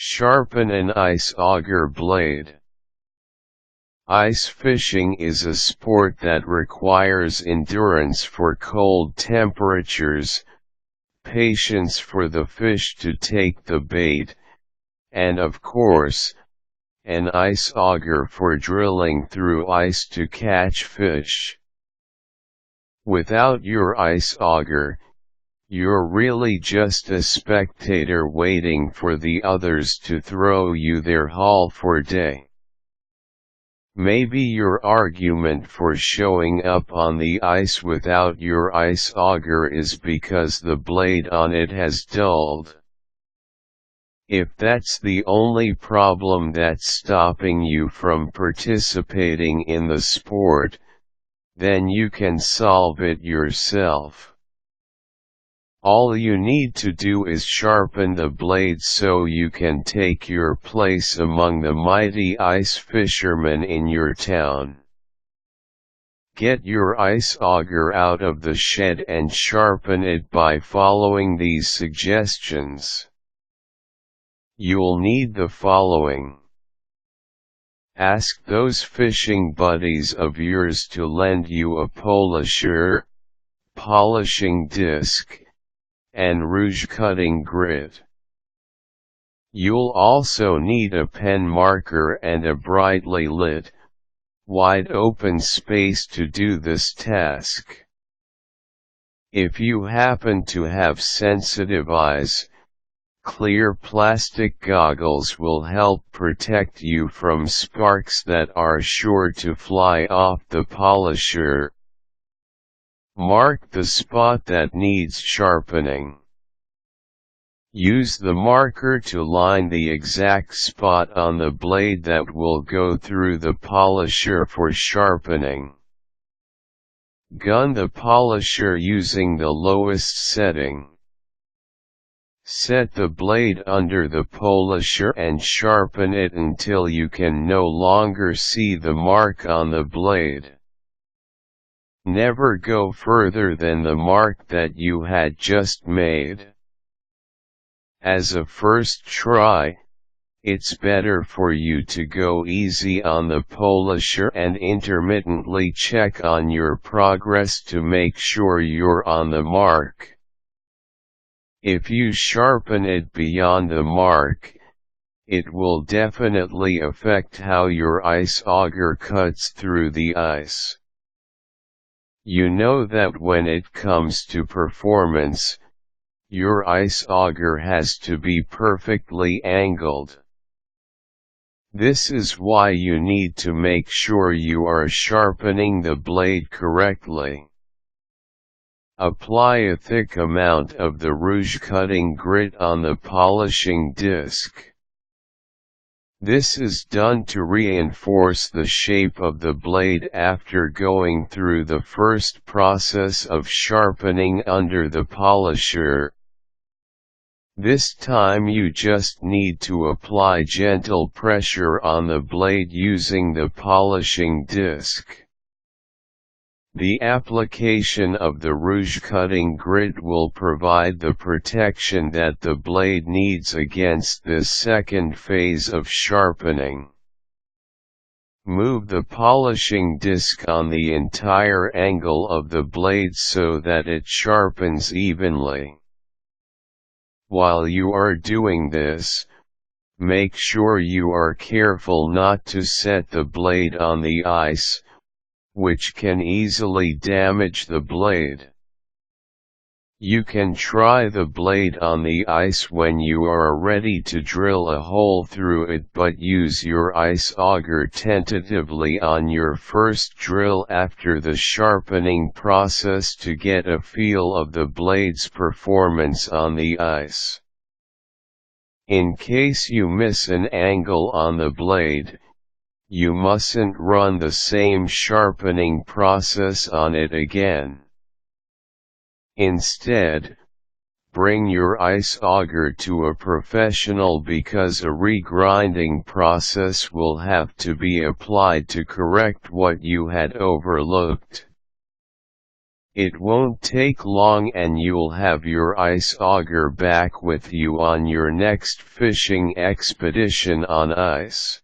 Sharpen an ice auger blade. Ice fishing is a sport that requires endurance for cold temperatures, patience for the fish to take the bait, and of course, an ice auger for drilling through ice to catch fish. Without your ice auger, you're really just a spectator waiting for the others to throw you their haul for day. Maybe your argument for showing up on the ice without your ice auger is because the blade on it has dulled. If that's the only problem that's stopping you from participating in the sport, then you can solve it yourself. All you need to do is sharpen the blade so you can take your place among the mighty ice fishermen in your town. Get your ice auger out of the shed and sharpen it by following these suggestions. You'll need the following. Ask those fishing buddies of yours to lend you a polisher, polishing disc, and rouge cutting grit. You'll also need a pen marker and a brightly lit, wide open space to do this task. If you happen to have sensitive eyes, clear plastic goggles will help protect you from sparks that are sure to fly off the polisher. Mark the spot that needs sharpening. Use the marker to line the exact spot on the blade that will go through the polisher for sharpening. Gun the polisher using the lowest setting. Set the blade under the polisher and sharpen it until you can no longer see the mark on the blade. Never go further than the mark that you had just made. As a first try, it's better for you to go easy on the polisher and intermittently check on your progress to make sure you're on the mark. If you sharpen it beyond the mark, it will definitely affect how your ice auger cuts through the ice. You know that when it comes to performance, your ice auger has to be perfectly angled. This is why you need to make sure you are sharpening the blade correctly. Apply a thick amount of the rouge cutting grit on the polishing disc. This is done to reinforce the shape of the blade after going through the first process of sharpening under the polisher. This time you just need to apply gentle pressure on the blade using the polishing disc. The application of the rouge cutting grit will provide the protection that the blade needs against this second phase of sharpening. Move the polishing disc on the entire angle of the blade so that it sharpens evenly. While you are doing this, make sure you are careful not to set the blade on the ice, which can easily damage the blade. You can try the blade on the ice when you are ready to drill a hole through it, but use your ice auger tentatively on your first drill after the sharpening process to get a feel of the blade's performance on the ice. In case you miss an angle on the blade, you mustn't run the same sharpening process on it again. Instead, bring your ice auger to a professional because a regrinding process will have to be applied to correct what you had overlooked. It won't take long and you'll have your ice auger back with you on your next fishing expedition on ice.